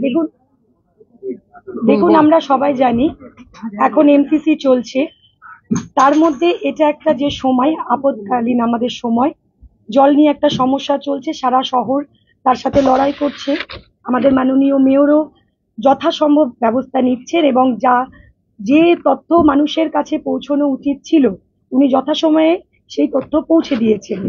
দেখুন দেখুন আমরা সবাই জানি এখন এমসিসি চলছে, তার মধ্যে এটা একটা যে সময় আপদকালীন আমাদের সময়, জল নিয়ে একটা সমস্যা চলছে, সারা শহর তার সাথে লড়াই করছে। আমাদের মাননীয় মেয়রও যথাসম্ভব ব্যবস্থা নিচ্ছেন এবং যে তথ্য মানুষের কাছে পৌঁছানো উচিত ছিল উনি যথাসময়ে সেই তথ্য পৌঁছে দিয়েছেন।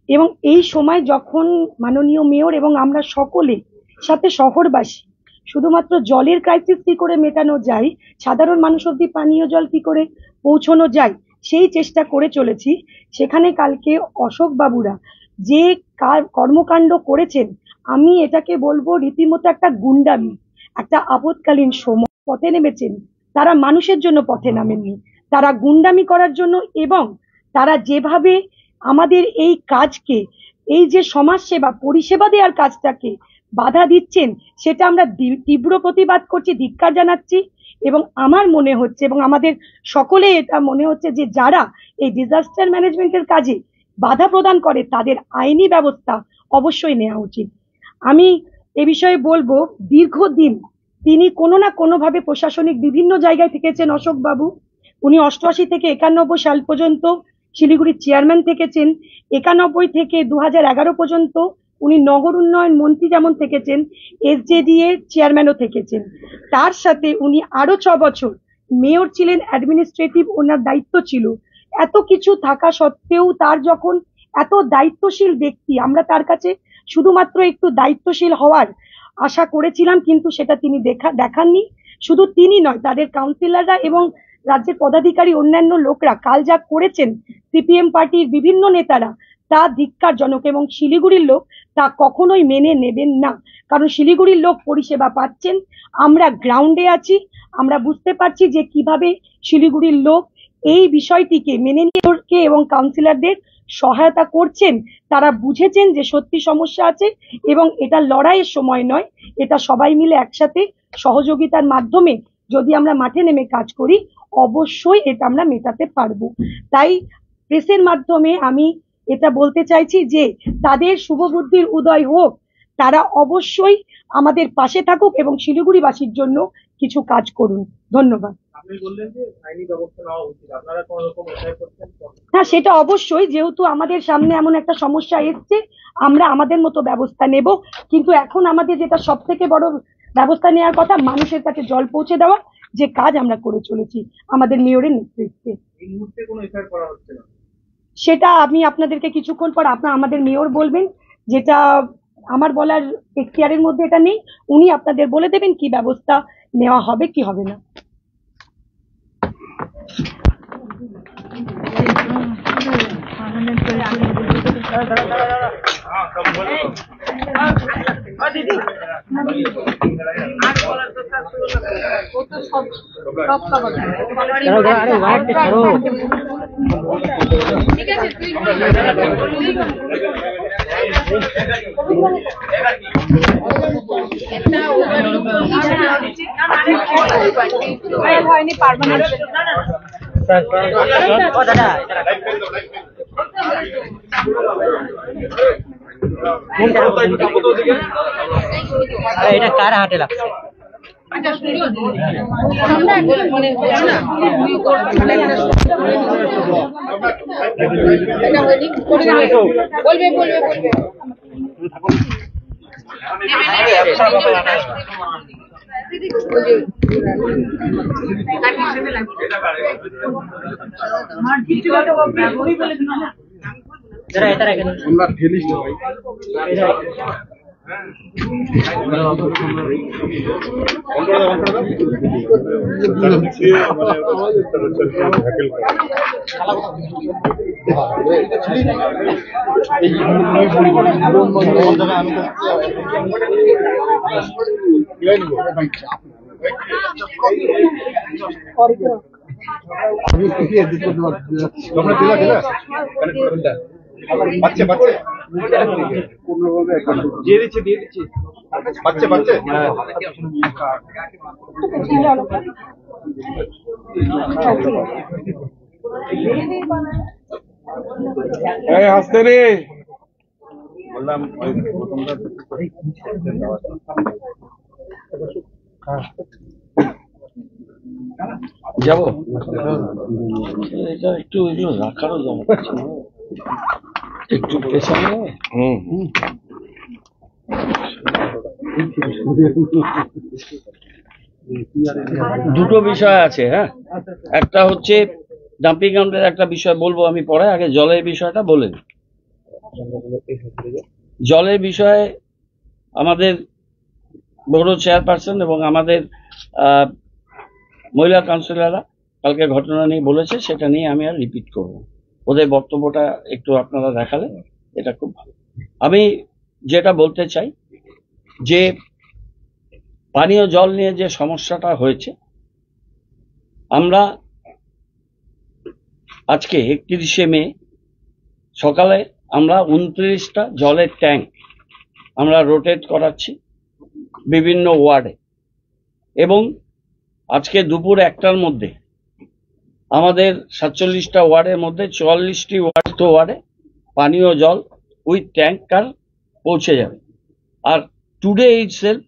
এবং এই সময় যখন মাননীয় মেয়র এবং আমরা সকলে সাথে শহরবাসী শুধুমাত্র জলের ক্রাইসিস কি করে মেটানো যায়, সাধারণ মানুষ অব্দি পানীয় জল কি করে পৌঁছানো যায় সেই চেষ্টা করে চলেছি, সেখানে কালকে অশোক বাবুরা যে কর্মকাণ্ড করেছেন আমি এটাকে বলবো রীতিমতো একটা গুন্ডামি। একটা আপদকালীন সময় পথে নেমেছেন, তারা মানুষের জন্য পথে নামেননি, তারা গুন্ডামি করার জন্য। এবং তারা যেভাবে আমাদের এই কাজকে, এই যে সমাজসেবা পরিষেবা দেওয়ার কাজটাকে বাধা দিচ্ছেন, সেটা আমরা তীব্র প্রতিবাদ করছি, ধিক্কার জানাচ্ছি। এবং আমার মনে হচ্ছে এবং আমাদের সকলে এটা মনে হচ্ছে যে যারা এই ডিজাস্টার ম্যানেজমেন্টের কাজে বাধা প্রদান করে তাদের আইনি ব্যবস্থা অবশ্যই নেওয়া উচিত। আমি এ বিষয়ে বলবো, দীর্ঘদিন তিনি কোনো না কোনোভাবে প্রশাসনিক বিভিন্ন জায়গায় থেকেছেন অশোক বাবু। উনি 88 থেকে 91 সাল পর্যন্ত শিলিগুড়ির চেয়ারম্যান থেকেছেন, 91 থেকে 2011 পর্যন্ত উনি নগর উন্নয়ন মন্ত্রী যেমন থেকেছেন, এসজেডি এর চেয়ারম্যানও থেকেছেন। তার সাথে উনি আরো 6 বছর মেয়র ছিলেন, অ্যাডমিনিস্ট্রেটিভ ওনার দায়িত্ব ছিল। এত কিছু থাকা সত্ত্বেও তার যখন এত দায়িত্বশীল ব্যক্তি, আমরা তার কাছে শুধুমাত্র একটু দায়িত্বশীল হওয়ার আশা করেছিলাম, কিন্তু সেটা তিনি দেখাননি। শুধু তিনি নয়, তাদের কাউন্সিলররা এবং রাজ্যের পদাধিকারী অন্যান্য লোকরা কাল যা করেছেন সিপিএম পার্টির বিভিন্ন নেতারা, তা ধিক্কারজনক। এবং শিলিগুড়ির লোক তা কখনোই মেনে নেবেন না, কারণ শিলিগুড়ির লোক পরিষেবা পাচ্ছেন, আমরা গ্রাউন্ডে আছি, আমরা বুঝতে পারছি যে কিভাবে শিলিগুড়ির লোক এই বিষয়টিকে মেনে নিয়ে এবং কাউন্সিলরদের সহায়তা করছেন। তারা বুঝেছেন যে সত্যি সমস্যা আছে এবং এটা লড়াইয়ের সময় নয়, এটা সবাই মিলে একসাথে সহযোগিতার মাধ্যমে যদি আমরা মাঠে নেমে কাজ করি অবশ্যই এটা আমরা মেটাতে পারবো। তাই প্রেসের মাধ্যমে আমি এটা বলতে চাইছি যে তাদের শুভবুদ্ধির উদয় হোক, তারা অবশ্যই আমাদের পাশে থাকুক এবং শিলিগুড়িবাসীর জন্য কিছু কাজ করুন। ধন্যবাদ। হ্যাঁ, সেটা অবশ্যই, যেহেতু আমাদের সামনে এমন একটা সমস্যা এসছে আমরা আমাদের মতো ব্যবস্থা নেব, কিন্তু এখন আমাদের যেটা সব থেকে বড় ব্যবস্থা নেওয়ার কথা, মানুষের কাছে জল পৌঁছে দেওয়া, যে কাজ আমরা করে চলেছি আমাদের মেয়রের নেতৃত্বে। সেটা আমি আপনাদেরকে কিছুক্ষণ পর আমাদের মেয়র বলবেন, যেটা আমার বলার এখতিয়ারের মধ্যে এটা নেই। উনি আপনাদের বলে দেবেন কি ব্যবস্থা নেওয়া হবে কি হবে না। হয়নি পার্মানেন্ট এটা কার হাতে লাগছে? বলবে আমরা ঠেলিস না ভাই। বাচ্চা বাচ্চা দিয়ে দিচ্ছি বাচ্চা বাচ্চা আসতে রে বললাম যাবো এটা একটু এগুলো রাখারও জায়গা আছে না? একটু পেছনে দুটো বিষয় আছে। হ্যাঁ, একটা হচ্ছে ডাম্পিং গ্রাউন্ডের একটা বিষয় বলবো আমি পরে, আগে জলের বিষয়টা বলেন। জলের বিষয়ে আমাদের বড় চেয়ারপারসন এবং আমাদের মহিলা কাউন্সিলররা কালকে ঘটনা নিয়ে বলেছে, সেটা নিয়ে আমি আর রিপিট করব। ওদের বক্তব্যটা একটু আপনারা দেখালে এটা খুব ভালো। আমি যেটা বলতে চাই যে পানীয় জল নিয়ে যে সমস্যাটা হয়েছে, আমরা আজকে 31শে মে সকালে আমরা 29টা জলের ট্যাঙ্ক আমরা রোটেট করাচ্ছি বিভিন্ন ওয়ার্ডে, এবং আজকে দুপুর 1টার মধ্যে আমাদের 47টা ওয়ার্ডের মধ্যে 44টি ওয়ার্ডে পানীয় জল উইথ ট্যাঙ্কার পৌঁছে যাবে। আর টুডে ইটসেলফ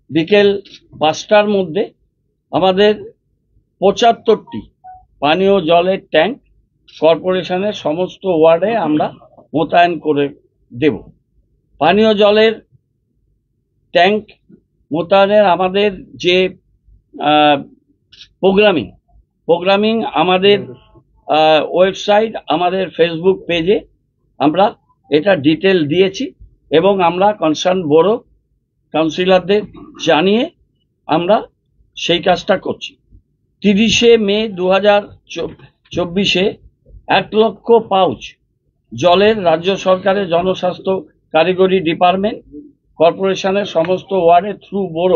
বিকেল 5টার মধ্যে আমাদের 75টি পানীয় জলের ট্যাঙ্ক কর্পোরেশনের সমস্ত ওয়ার্ডে আমরা মোতায়েন করে দেব। পানীয় জলের ট্যাঙ্ক মোতায়েনের আমাদের যে প্রোগ্রামিং আমাদের ওয়েবসাইট, আমাদের ফেসবুক পেজে আমরা এটা ডিটেল দিয়েছি, এবং আমরা কনসার্ন বড় কাউন্সিলরদের জানিয়ে আমরা সেই কাজটা করছি। 30শে মে 2024 1 লক্ষ পাউচ জলের রাজ্য সরকারের জনস্বাস্থ্য কারিগরি ডিপার্টমেন্ট কর্পোরেশনের সমস্ত ওয়ার্ডে থ্রু বড়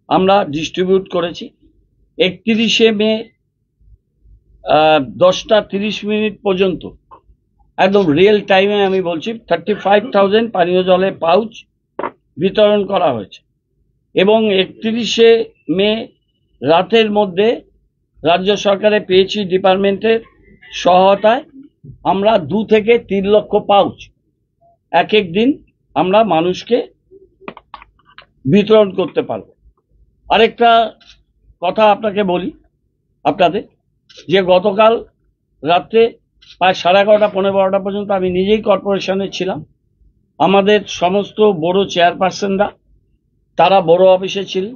আমরা ডিস্ট্রিবিউট করেছি। 31শে মে 10:30 পর্যন্ত একদম রিয়েল টাইমে আমি বলছি 35,000 পানীয় জলের পাউচ বিতরণ করা হয়েছে, এবং 31শে মে রাতের মধ্যে রাজ্য সরকারের পিএইচই ডিপার্টমেন্টের সহায়তায় আমরা 2 থেকে 3 লক্ষ পাউচ এক এক দিন আমরা মানুষকে বিতরণ করতে পারবো। আরেকটা কথা আপনাকে বলি আপনাদের, যে গতকাল রাত্রে প্রায় 11:30 পৌনে 12টা পর্যন্ত আমি নিজেই কর্পোরেশনে ছিলাম। আমাদের সমস্ত বড় চেয়ারপারসনরা তারা বড় অফিসে ছিলেন,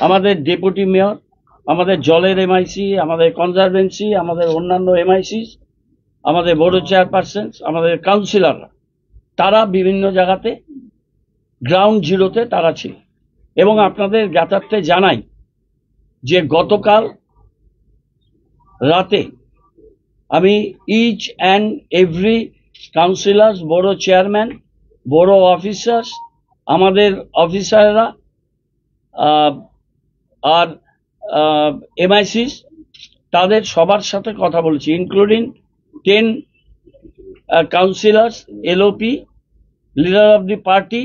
আমাদের ডেপুটি মেয়র, আমাদের জলের এমআইসি, আমাদের কনজারভেন্সি, আমাদের অন্যান্য এমআইসি, আমাদের বড় চেয়ারপারসন, আমাদের কাউন্সিলররা, তারা বিভিন্ন জায়গাতে গ্রাউন্ড জিরোতে তারা ছিল। এবং আপনাদের জ্ঞাতার্থে জানাই যে গতকাল রাতে আমি ইচ অ্যান্ড এভরি কাউন্সিলর, বড় চেয়ারম্যান, বড় অফিসার্স, আমাদের অফিসাররা আর এমআইসিস, তাদের সবার সাথে কথা বলছি, including 10 councillors, LOP, leader of the party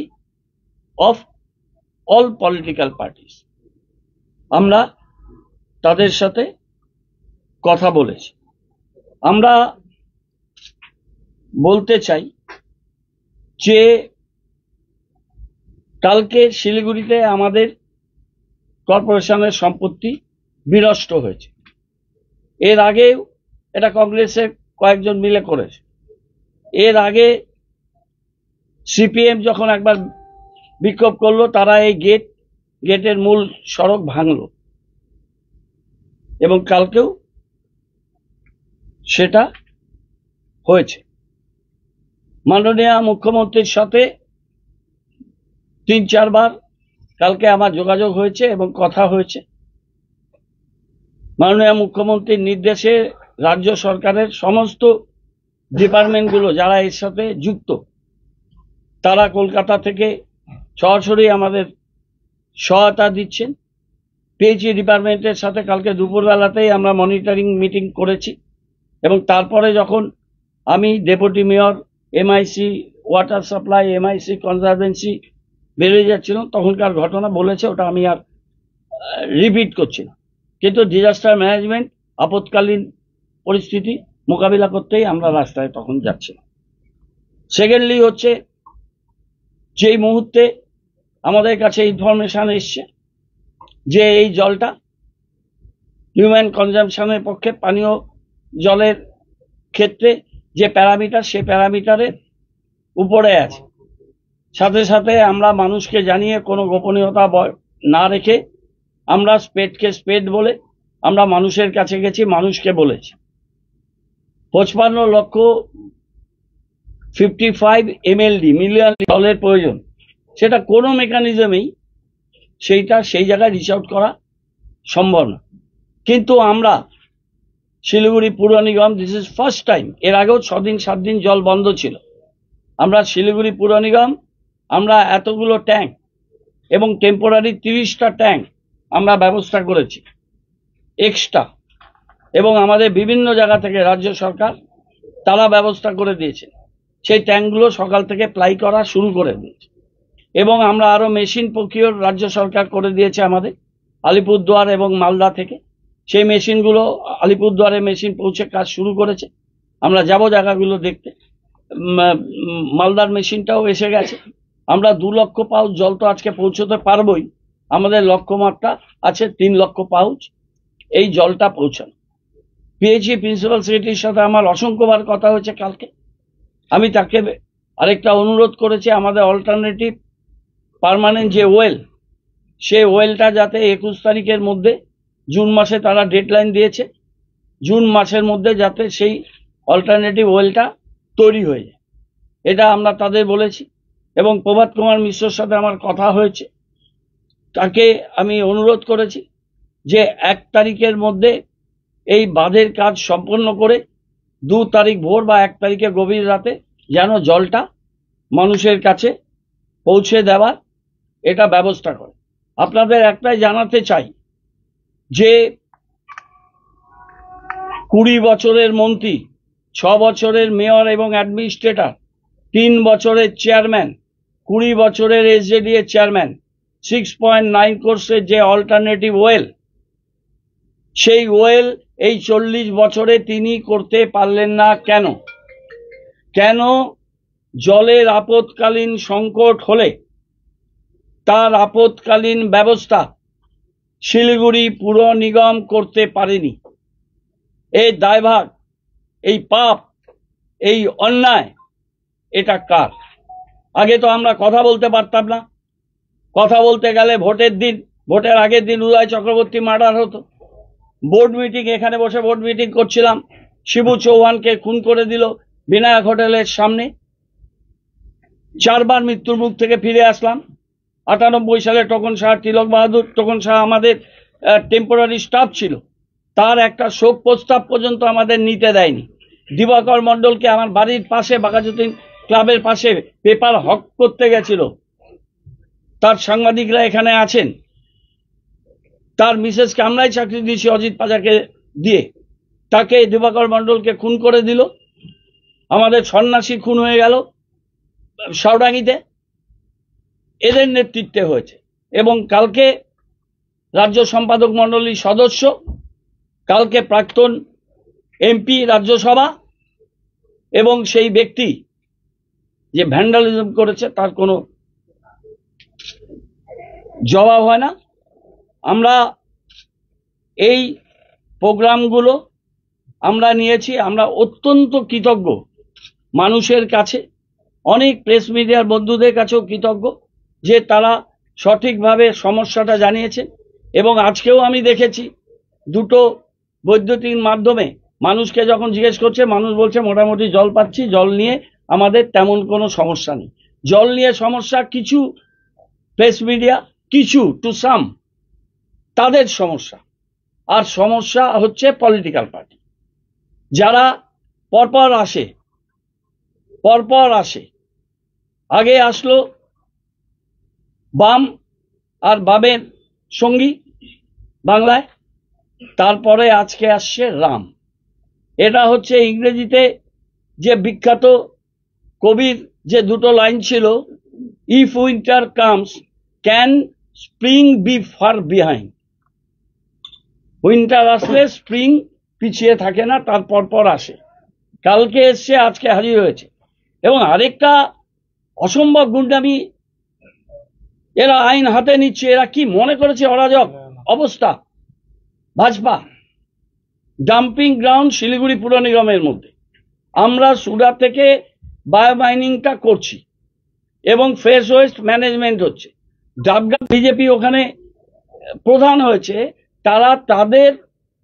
of all political parties. আমরা তাদের সাথে কথা বলেছি। আমরা বলতে চাই যে কালকে শিলিগুড়িতে আমাদের কর্পোরেশনের সম্পত্তি বিনষ্ট হয়েছে। এর আগে এটা কংগ্রেসের কয়েকজন মিলে করেছে। এর আগে সিপিএম যখন একবার বিক্ষোভ করলো, তারা এই গেটের মূল সড়ক ভাঙলো, এবং কালকেও সেটা হয়েছে। মাননীয় মুখ্যমন্ত্রীর সাথে 3-4 বার কালকে আমার যোগাযোগ হয়েছে এবং কথা হয়েছে। মাননীয় মুখ্যমন্ত্রীর নির্দেশে রাজ্য সরকারের সমস্ত ডিপার্টমেন্টগুলো যারা এর সাথে যুক্ত, তারা কলকাতা থেকে সরাসরি আমাদের সহায়তা দিচ্ছেন। পিএইচই ডিপার্টমেন্টের সাথে কালকে দুপুরবেলাতেই আমরা মনিটরিং মিটিং করেছি, এবং তারপরে যখন আমি deputy mayor, MIC water supply, MIC conservancy বেরিয়ে যাচ্ছিলাম, তখনকার ঘটনা বলেছে, ওটা আমি আর রিপিট করছি না। কিন্তু ডিজাস্টার ম্যানেজমেন্ট, আপৎকালীন পরিস্থিতি মোকাবিলা করতেই আমরা রাস্তায় তখন যাচ্ছিলাম। সেকেন্ডলি হচ্ছে, যেই মুহূর্তে আমাদের কাছে ইনফরমেশন এসছে যে এই জলটা হিউম্যান কনজাম্পশনের পক্ষে পানীয় জলের ক্ষেত্রে যে প্যারামিটার, সে প্যারামিটারের উপরে আছে। সাথে সাথে আমরা মানুষকে জানিয়ে কোনো গোপনীয়তা না রেখে আমরা স্পেডকে স্পেড বলে আমরা মানুষের কাছে গেছি, মানুষকে বলেছি 55 লক্ষ 55 MLD মিলিয়ন জলের প্রয়োজন। সেটা কোনো মেকানিজমেই সেই জায়গায় রিচ আউট করা সম্ভব না। কিন্তু আমরা শিলিগুড়ি পুর নিগম, দিস ইজ ফার্স্ট টাইম, এর আগেও 6 দিন 7 দিন জল বন্ধ ছিল। আমরা শিলিগুড়ি পুর নিগম আমরা এতগুলো ট্যাঙ্ক এবং টেম্পোরারি 30টা ট্যাঙ্ক আমরা ব্যবস্থা করেছি এক্সট্রা, এবং আমাদের বিভিন্ন জায়গা থেকে রাজ্য সরকার তারা ব্যবস্থা করে দিয়েছে। সেই ট্যাঙ্কগুলো সকাল থেকে প্লাই করা শুরু করে দিয়েছে, এবং আমরা আরো মেশিন প্রকিওর রাজ্য সরকার করে দিয়েছে আমাদের আলিপুরদুয়ার এবং মালদা থেকে। সেই মেশিনগুলো আলিপুরদুয়ারে মেশিন পৌঁছে কাজ শুরু করেছে। আমরা যাব জায়গাগুলো দেখতে। মালদার মেশিনটাও এসে গেছে। আমরা 2 লক্ষ পাউচ জল তো আজকে পৌঁছতে পারবোই, আমাদের লক্ষ্যমাত্রা আছে 3 লক্ষ পাউচ এই জলটা পৌঁছানো। পিএইচই প্রিন্সিপাল সেক্রেটারির সাথে আমার অসংখ্যবার কথা হয়েছে কালকে। আমি তাকে আরেকটা অনুরোধ করেছি, আমাদের অল্টারনেটিভ পার্মানেন্ট যে ওয়েল, সেই ওয়েলটা যাতে 21 তারিখের মধ্যে, জুন মাসে তারা ডেডলাইন দিয়েছে, জুন মাসের মধ্যে যাতে সেই অল্টারনেটিভ ওয়েলটা তৈরি হয়ে যায়, এটা আমরা তাদের বলেছি। এবং প্রভাত কুমার মিশ্রর সাথে আমার কথা হয়েছে, তাকে আমি অনুরোধ করেছি যে 1 তারিখের মধ্যে এই বাঁধের কাজ সম্পন্ন করে 2 তারিখ ভোর বা 1 তারিখে গভীর রাতে যেন জলটা মানুষের কাছে পৌঁছে দেওয়ার এটা ব্যবস্থা করে। আপনাদের একটাই জানাতে চাই যে 20 বছরের মন্ত্রী, 6 বছরের মেয়র এবং অ্যাডমিনিস্ট্রেটর, 3 বছরের চেয়ারম্যান, 20 বছরের এসজেডি এর চেয়ারম্যান, 6.9 কোর্সের যে অল্টারনেটিভ ওয়েল, সেই ওয়েল এই 40 বছরে তিনি করতে পারলেন না। কেন? জলের আপৎকালীন সংকট হলে তার আপৎকালীন ব্যবস্থা শিলিগুড়ি পুর নিগম করতে পারেনি। এই দায়ভার, এই পাপ, এই অন্যায়, এটা কার? আগে তো আমরা কথা বলতে পারতাম না। কথা বলতে গেলে ভোটের আগের দিন উদয় চক্রবর্তী মার্ডার হতো। বোর্ড মিটিং, এখানে বসে বোর্ড মিটিং করছিলাম, শিবু চৌহানকে খুন করে দিল বিনায়ক হোটেলের সামনে। 4 বার মৃত্যুর মুখ থেকে ফিরে আসলাম। 98 সালে টোকন শাহ, তিলক বাহাদুর টোকন শাহ আমাদের টেম্পোরারি স্টাফ ছিল, তার একটা শোক প্রস্তাব পর্যন্ত আমাদের নিতে দেয়নি। দিবাকর মণ্ডলকে আমার বাড়ির পাশে, বাঘাযতীন ক্লাবের পাশে পেপার হক করতে গেছিল, তার সাংবাদিকরা এখানে আছেন, তার মিসেসকে আমরাই চাকরি দিয়েছি অজিত পাজাকে দিয়ে, তাকে দিবাকর মণ্ডলকে খুন করে দিল। আমাদের সন্ন্যাসী খুন হয়ে গেল সাউডাঙ্গিতে, এদের নেতৃত্বে হয়েছে। এবং কালকে রাজ্য সম্পাদক মণ্ডলীর সদস্য, কালকে প্রাক্তন এমপি রাজ্যসভা, এবং সেই ব্যক্তি যে ভ্যান্ডালিজম করেছে তার কোনো জবাব হয় না। আমরা এই প্রোগ্রামগুলো আমরা নিয়েছি, আমরা অত্যন্ত কৃতজ্ঞ মানুষের কাছে, অনেক প্রেস মিডিয়ার বন্ধুদের কাছেও কৃতজ্ঞ যে তারা সঠিকভাবে সমস্যাটা জানিয়েছেন। এবং আজকেও আমি দেখেছি 2টো বৈদ্যুতিন মাধ্যমে মানুষকে যখন জিজ্ঞেস করছে, মানুষ বলছে মোটামুটি জল পাচ্ছি, জল নিয়ে আমাদের তেমন কোনো সমস্যা নেই। জল নিয়ে সমস্যা কিছু প্রেস মিডিয়া, কিছু টু সাম, তাদের সমস্যা। আর সমস্যা হচ্ছে পলিটিক্যাল পার্টি, যারা পরপর আসে। আগে আসলো বাম আর বামের সঙ্গী বাংলায়, তারপরে আজকে আসছে রাম। এটা হচ্ছে ইংরেজিতে যে বিখ্যাত কবির যে 2টো লাইন ছিল, if winter comes can spring be far behind. Winter আসলে স্প্রিং পিছিয়ে থাকে না, তার পর আসে। কালকে এসছে, আজকে হাজির হয়েছে। এবং আরেকটা অসম্ভব গুন্ডামি, এরা আইন হাতে নিচ্ছে। এরা কি মনে করেছে অরাজক? অবস্থা ভাজপা ডাম্পিং গ্রাউন্ড শিলিগুড়ি পুর নিগমের মধ্যে। আমরা সুডা থেকে বায়োমাইনিংটা করছি এবং ফ্রেশ ওয়েস্ট ম্যানেজমেন্ট হচ্ছে। ডাবগ্রাম বিজেপি ওখানে প্রধান হয়েছে, তারা তাদের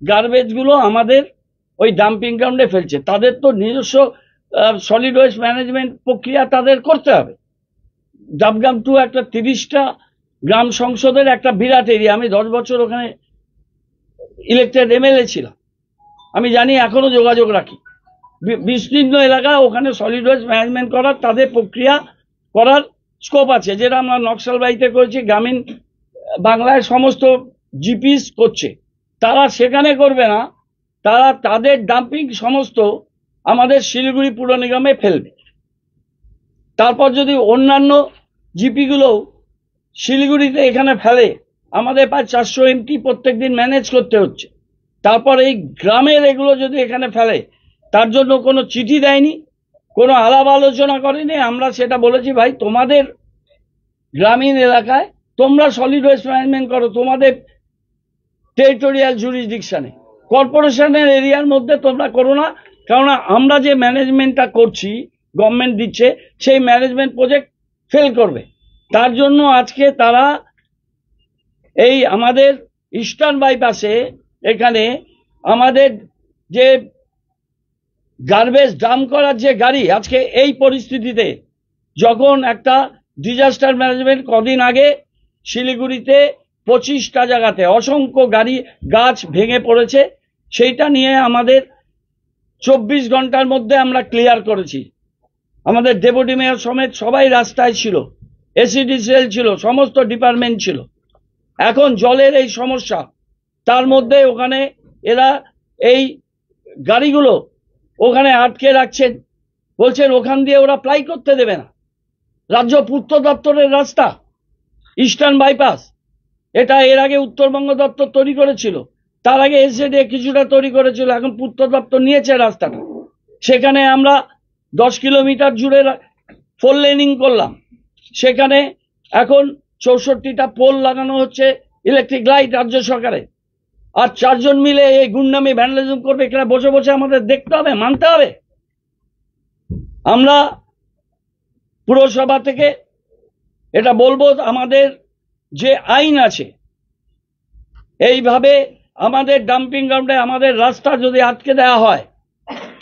গার্বেজ গুলো আমাদের ওই ডাম্পিং গ্রাউন্ডে ফেলছে। তাদের তো নিজস্ব সলিড ওয়েস্ট ম্যানেজমেন্ট প্রক্রিয়া তাদের করতে হবে। ডাবগ্রাম টু একটা 30টা গ্রাম সংসদের একটা বিরাট এরিয়া। আমি 10 বছর ওখানে ইলেক্টেড এমএলএ ছিলাম, আমি জানি, এখনো যোগাযোগ রাখি। বিস্তীর্ণ এলাকা, ওখানে সলিড ওয়েস্ট ম্যানেজমেন্ট করার তাদের প্রক্রিয়া করার স্কোপ আছে, যেটা আমরা নকশালবাড়িতে করেছি, গ্রামীণ বাংলায় সমস্ত জিপিস করছে। তারা সেখানে করবে না, তারা তাদের ডাম্পিং সমস্ত আমাদের শিলিগুড়ি পুর নিগমে ফেলবে। তারপর যদি অন্যান্য জিপিগুলো শিলিগুড়িতে এখানে ফেলে, আমাদের প্রায় 400 এমটি প্রত্যেকদিন ম্যানেজ করতে হচ্ছে। তারপর এই গ্রামের এগুলো যদি এখানে ফেলে, তার জন্য কোনো চিঠি দেয়নি, কোনো আলাপ আলোচনা করেনি। আমরা সেটা বলেছি, ভাই তোমাদের গ্রামীণ এলাকায় তোমরা সলিড ওয়েস্ট ম্যানেজমেন্ট করো, তোমাদের টেরিটোরিয়াল জুরিসডিকশনে, কর্পোরেশনের এরিয়ার মধ্যে তোমরা করো না। কেননা আমরা যে ম্যানেজমেন্টটা করছি, গভর্নমেন্ট দিচ্ছে, সেই ম্যানেজমেন্ট প্রজেক্ট ফেল করবে। তার জন্য আজকে তারা এই আমাদের ইস্টার্ন বাইপাসে এখানে আমাদের যে গার্বেজ ডাম্প করার যে গাড়ি, আজকে এই পরিস্থিতিতে যখন একটা ডিজাস্টার ম্যানেজমেন্ট কদিন আগে শিলিগুড়িতে 25টা জায়গাতে অসংখ্য গাড়ি গাছ ভেঙে পড়েছে, সেইটা নিয়ে আমাদের 24 ঘন্টার মধ্যে আমরা ক্লিয়ার করেছি। আমাদের ডেপুটি মেয়র সমেত সবাই রাস্তায় ছিল, এসিডিসিএল ছিল, সমস্ত ডিপার্টমেন্ট ছিল। এখন জলের এই সমস্যা, তার মধ্যে ওখানে এরা এই গাড়িগুলো ওখানে আটকে রাখছেন, বলছেন ওখান দিয়ে ওরা প্লাই করতে দেবে না। রাজ্য পূর্ত দপ্তরের রাস্তা ইস্টার্ন বাইপাস, এটা এর আগে উত্তরবঙ্গ দপ্তর তৈরি করেছিল, তার আগে এসজেডিএ কিছুটা তৈরি করেছিল, এখন পূর্ত দপ্তর নিয়েছে রাস্তাটা। সেখানে আমরা 10 কিলোমিটার জুড়ে 4 লেনিং করলাম। সেখানে এখন 64টা পোল লাগানো হচ্ছে, ইলেকট্রিক লাইট রাজ্য সরকারে। আর 4 জন মিলে এই গুন্ডামি ভ্যান্ডালিজম করবে, এখানে বসে বসে আমাদের দেখতে হবে, মানতে হবে। আমরা পুরসভা থেকে এটা বলবো, আমাদের যে আইন আছে, এইভাবে আমাদের ডাম্পিং গ্রাউন্ডে আমাদের রাস্তা যদি আটকে দেওয়া হয়,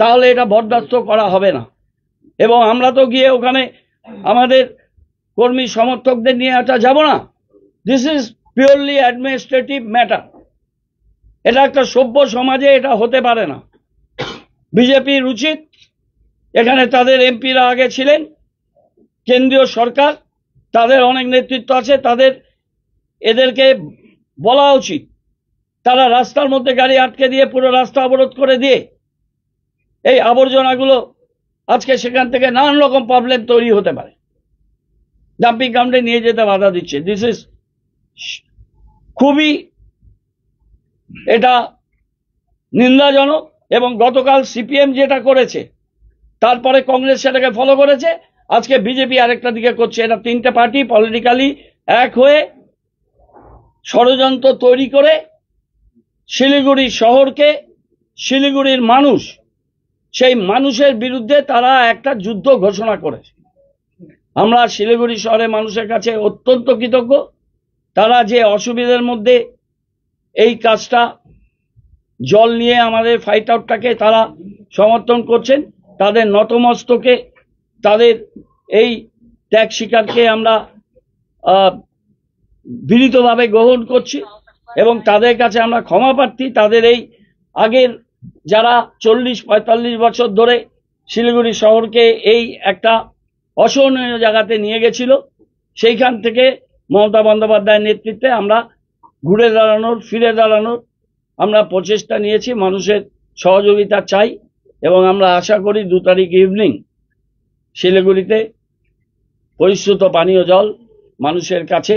তাহলে এটা বরদাস্ত করা হবে না। এবং আমরা তো গিয়ে ওখানে আমাদের কর্মী সমর্থকদের নিয়ে এটা যাব না। This is purely administrative matter. এটা একটা সভ্য সমাজে এটা হতে পারে না। বিজেপির উচিত, এখানে তাদের এমপিরা আগে ছিলেন, কেন্দ্রীয় সরকার, তাদের অনেক নেতৃত্ব আছে, তাদের এদেরকে বলা উচিত, তারা রাস্তার মধ্যে গাড়ি আটকে দিয়ে পুরো রাস্তা অবরোধ করে দিয়ে এই আবর্জনাগুলো আজকে সেখান থেকে নানান রকম প্রবলেম তৈরি হতে পারে, ডাম্পিং গ্রাউন্ডে নিয়ে যেতে বাধা দিচ্ছে। দিস ইজ খুবই এটা নিন্দাজনক। এবং গতকাল সিপিএম যেটা করেছে, তারপরে কংগ্রেস সেটাকে ফলো করেছে, আজকে বিজেপি আরেকটা দিকে করছে। এটা 3টে পার্টি পলিটিক্যালি এক হয়ে ষড়যন্ত্র তৈরি করে শিলিগুড়ি শহরকে, শিলিগুড়ির মানুষ, সেই মানুষের বিরুদ্ধে তারা একটা যুদ্ধ ঘোষণা করেছে। আমরা শিলিগুড়ি শহরের মানুষের কাছে অত্যন্ত কৃতজ্ঞ। তারা যে অসুবিধার মধ্যে এই কাজটা, জল নিয়ে আমাদের ফাইট আউটটাকে তারা সমর্থন করছেন, তাদের নতমস্তকে, তাদের এই ত্যাগ স্বীকারকে আমরা বিনীতভাবে গ্রহণ করছি এবং তাদের কাছে আমরা ক্ষমা প্রার্থী। তাদের এই আগের যারা 40-45 বছর ধরে শিলিগুড়ি শহরকে এই একটা অসহনীয় জায়গাতে নিয়ে গেছিল, সেইখান থেকে মমতা বন্দ্যোপাধ্যায়ের নেতৃত্বে আমরা ঘুরে দাঁড়ানোর, ফিরে দাঁড়ানোর আমরা প্রচেষ্টা নিয়েছি। মানুষের সহযোগিতা চাই এবং আমরা আশা করি 2 তারিখ ইভিনিং শিলিগুড়িতে পরিশ্রুত পানীয় জল মানুষের কাছে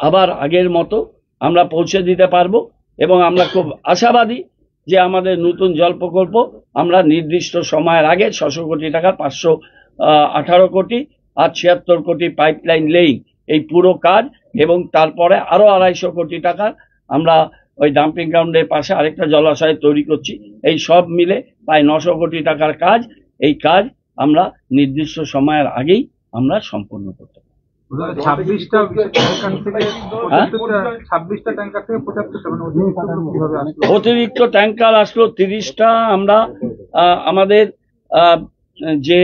আবার আগের মতো আমরা পৌঁছে দিতে পারবো। এবং আমরা খুব আশাবাদী যে আমাদের নতুন জল প্রকল্প আমরা নির্দিষ্ট সময়ের আগে 600 কোটি টাকা, 518 কোটি আর 76 কোটি পাইপলাইন লেইং, এই পুরো কাজ, এবং তারপরে আরো 250 কোটি টাকার আমরা ওই ডাম্পিং গ্রাউন্ডের পাশে আরেকটা জলাশয় তৈরি করছি। এই সব মিলে প্রায় 900 কোটি টাকার কাজ। এই কাজ আমরা নির্দিষ্ট সময়ের আগেই আমরা সম্পন্ন করতে পারি। 26টা ট্যাঙ্কার থেকে 75টা অতিরিক্ত ট্যাঙ্কার আসলো 30টা। আমরা আমাদের যে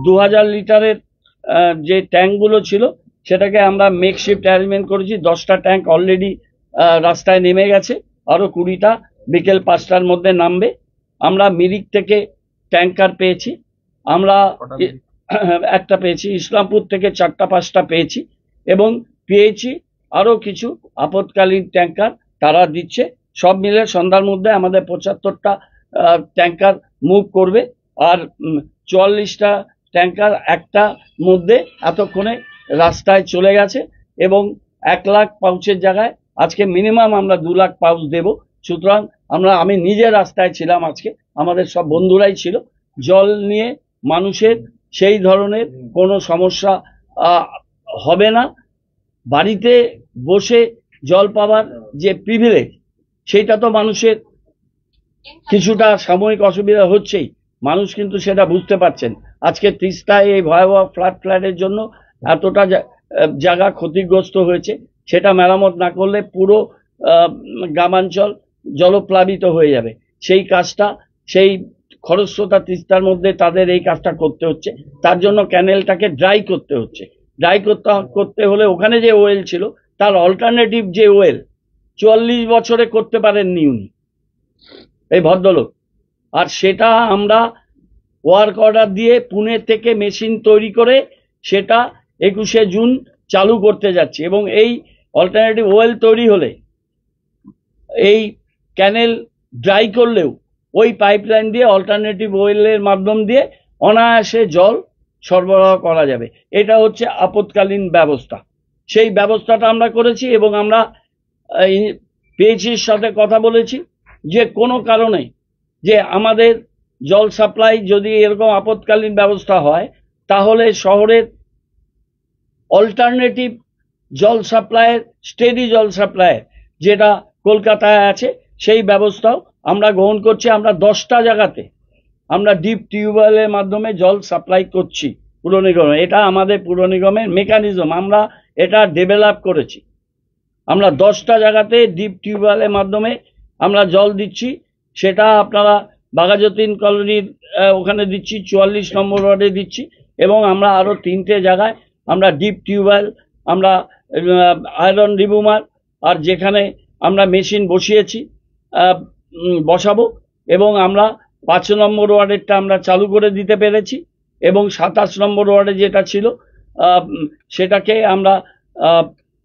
2000 লিটারের যে ট্যাঙ্কগুলো ছিল সেটাকে আমরা মেকশিফট অ্যারেঞ্জমেন্ট করেছি। 10টা ট্যাঙ্ক অলরেডি রাস্তায় নেমে গেছে, আরো 20টা বিকেল 5টার মধ্যে নামবে। আমরা মিরিক থেকে ট্যাঙ্কার পেয়েছি, আমরা একটা পেয়েছি, ইসলামপুর থেকে 4টা-5টা পেয়েছি, এবং পেয়েছি আরো কিছু আপৎকালীন ট্যাঙ্কার তারা দিচ্ছে। সব মিলে সন্ধ্যার মধ্যে আমাদের 75টা ট্যাঙ্কার মুভ করবে, আর 44টা ট্যাঙ্কার একটা মধ্যে এতক্ষণে রাস্তায় চলে গেছে, এবং 1 লাখ পাউচের জায়গায় আজকে মিনিমাম আমরা 2 লাখ পাউচ দেব। সুতরাং আমি নিজে রাস্তায় ছিলাম আজকে, আমাদের সব বন্ধুরাই ছিল। জল নিয়ে মানুষের সেই ধরনের কোনো সমস্যা হবে না। বাড়িতে বসে জল পাওয়ার যে প্রিভিলেজ, সেইটা তো মানুষের কিছুটা সাময়িক অসুবিধা হচ্ছেই, মানুষ কিন্তু সেটা বুঝতে পারছেন। আজকে তিস্তায় এই ভয়াবহ ফ্লাডের জন্য এতটা জায়গা ক্ষতিগ্রস্ত হয়েছে, সেটা মেরামত না করলে পুরো গ্রামাঞ্চল জলপ্লাবিত হয়ে যাবে। সেই কাজটা, সেই খরস্রোতা তিস্তার মধ্যে তাদের এই কাজটা করতে হচ্ছে। তার জন্য ক্যানেলটাকে ড্রাই করতে হচ্ছে। ড্রাই করতে হলে ওখানে যে ওয়েল ছিল তার অল্টারনেটিভ যে ওয়েল 44 বছরে করতে পারেননি উনি, এই ভদ্রলোক। আর সেটা আমরা ওয়ার্ক অর্ডার দিয়ে পুনে থেকে মেশিন তৈরি করে সেটা 21শে জুন চালু করতে যাচ্ছি। এবং এই অল্টারনেটিভ ওয়েল তৈরি হলে এই ক্যানেল ড্রাই করলেও ওই পাইপলাইন দিয়ে অল্টারনেটিভ ওয়েলের মাধ্যম দিয়ে অনায়াসে জল সরবরাহ করা যাবে। এটা হচ্ছে আপৎকালীন ব্যবস্থা। সেই ব্যবস্থাটা আমরা করেছি, এবং আমরা পিএইচির সাথে কথা বলেছি যে কোনো কারণে যে আমাদের জল সাপ্লাই যদি এরকম আপৎকালীন ব্যবস্থা হয়, তাহলে শহরের অল্টারনেটিভ জল সাপ্লাইয়ের, স্টেডি জল সাপ্লাইয়ের যেটা কলকাতায় আছে, সেই ব্যবস্থাও আমরা গ্রহণ করছি। আমরা 10টা জায়গাতে আমরা ডিপ টিউবওয়েলের মাধ্যমে জল সাপ্লাই করছি পুর নিগমে। এটা আমাদের পুর নিগমের মেকানিজম, আমরা এটা ডেভেলপ করেছি। আমরা 10টা জায়গাতে ডিপ টিউবওয়েলের মাধ্যমে আমরা জল দিচ্ছি। সেটা আপনারা বাঘাযতীন কলোনির ওখানে দিচ্ছি, 44 নম্বর ওয়ার্ডে দিচ্ছি, এবং আমরা আরো 3টে জায়গায় আমরা ডিপ টিউবওয়েল, আমরা আয়রন রিমুভার, আর যেখানে আমরা মেশিন বসিয়েছি বসাবো, এবং আমরা 5 নম্বর ওয়ার্ডেরটা আমরা চালু করে দিতে পেরেছি, এবং 27 নম্বর ওয়ার্ডে যেটা ছিল সেটাকে আমরা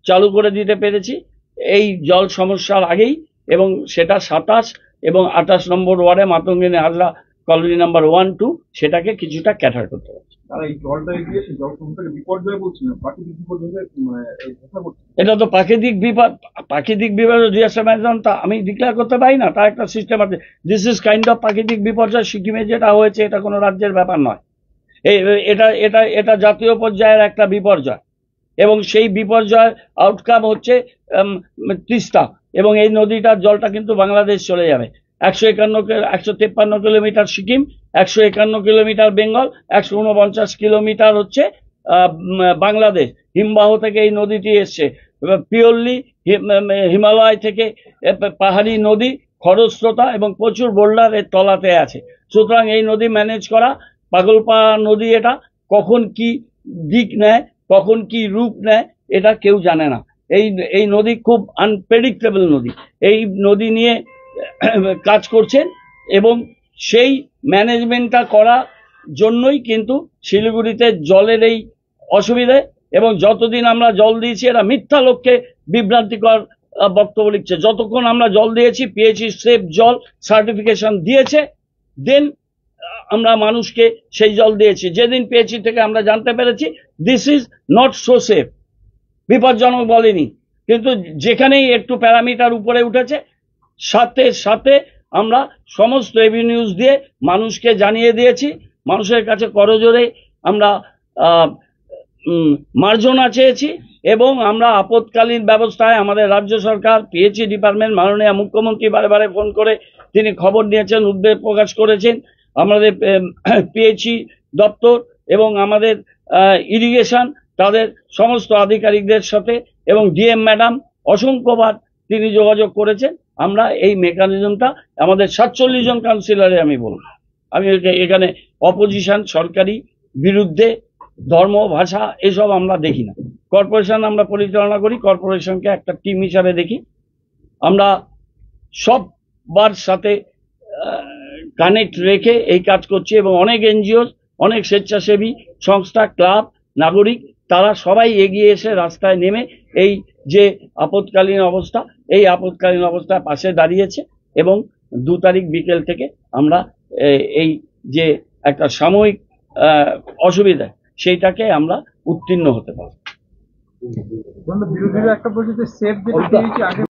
চালু করে দিতে পেরেছি এই জল সমস্যার আগেই, এবং সেটা 27 এবং 28 নম্বর ওয়ার্ডে মাতঙ্গিনী হাজরা কলোনি নাম্বার 1, 2 সেটাকে কিছুটা ক্যাটার করতে পারছে। এটা তো প্রাকৃতিক বিপদ, প্রাকৃতিক বিপর্যয় ডিজাস্টার ম্যানেজমেন্ট তা আমি ডিক্লেয়ার করতে পারি না, তার একটা সিস্টেম আছে। দিস ইজ কাইন্ড অফ প্রাকৃতিক বিপর্যয়। সিকিমে যেটা হয়েছে এটা কোনো রাজ্যের ব্যাপার নয়, এটা এটা এটা জাতীয় পর্যায়ের একটা বিপর্যয়, এবং সেই বিপর্যয়ের আউটকাম হচ্ছে তিস্তা, এবং এই নদীটার জলটা কিন্তু বাংলাদেশ চলে যাবে। 153 kilometre Sikkim, 151 kilometre Bengal, 149 kilometre হচ্ছে বাংলাদেশ। হিমবাহ থেকে এই নদীটি এসছে, পিওরলি হিমালয় থেকে পাহাড়ি নদী, খরস্রোতা এবং প্রচুর বোল্ডার এর তলাতে আছে। সুতরাং এই নদী ম্যানেজ করা, পাগলপাড়া নদী, এটা কখন কি দিক নেয়, কখন কি রূপ নেয়, এটা কেউ জানে না। এই নদী খুব আনপ্রেডিক্টেবল নদী। এই নদী নিয়ে কাজ করছেন, এবং সেই ম্যানেজমেন্টটা করার জন্যই কিন্তু শিলিগুড়িতে জলের এই অসুবিধে। এবং যতদিন আমরা জল দিয়েছি, এরা মিথ্যা লোককে বিভ্রান্তিকর বক্তব্য লিখছে। যতক্ষণ আমরা জল দিয়েছি, পিএইচই সেফ জল সার্টিফিকেশন দিয়েছে, দেন আমরা মানুষকে সেই জল দিয়েছি। যেদিন পিএইচই থেকে আমরা জানতে পেরেছি this is not so safe, বিপজ্জনক বলেনি, কিন্তু যেখানেই একটু প্যারামিটার উপরে উঠেছে, সাথে সাথে আমরা সমস্ত এভিনিউজ দিয়ে মানুষকে জানিয়ে দিয়েছি। মানুষের কাছে করজোরে আমরা মার্জনা চেয়েছি এবং আমরা আপৎকালীন ব্যবস্থায় আমাদের রাজ্য সরকার পিএইচই ডিপার্টমেন্ট মাননীয় মুখ্যমন্ত্রী বারে বারে ফোন করে তিনি খবর নিয়েছেন, উদ্বেগ প্রকাশ করেছেন। আমাদের পিএইচই দপ্তর এবং আমাদের ইরিগেশন তাদের সমস্ত আধিকারিকদের সাথে এবং ডিএম ম্যাডাম অসংখ্যবার তিনি যোগাযোগ করেছেন। আমরা এই মেকানিজমটা আমাদের 47 জন কাউন্সিলরে আমি বলব, আমি এখানে অপোজিশন সরকারি বিরুদ্ধে ধর্ম ভাষা এসব আমরা দেখি না। কর্পোরেশন আমরা পরিচালনা করি, কর্পোরেশনকে একটা টিম হিসাবে দেখি। আমরা সবার সাথে কানেক্ট রেখে এই কাজ করছি এবং অনেক এনজিও, অনেক স্বেচ্ছাসেবী সংস্থা, ক্লাব, নাগরিক তারা সবাই এগিয়ে এসে রাস্তায় নেমে এই যে আপৎকালীন অবস্থা, এই আপৎকালীন অবস্থার পাশে দাঁড়িয়েছে এবং 2 তারিখ বিকেল থেকে আমরা এই যে একটা সাময়িক অসুবিধা সেইটাকে আমরা উত্তীর্ণ হতে পারব। বিরোধীরা একটা বলছে যে সেফ যেটা পেয়েছি আগে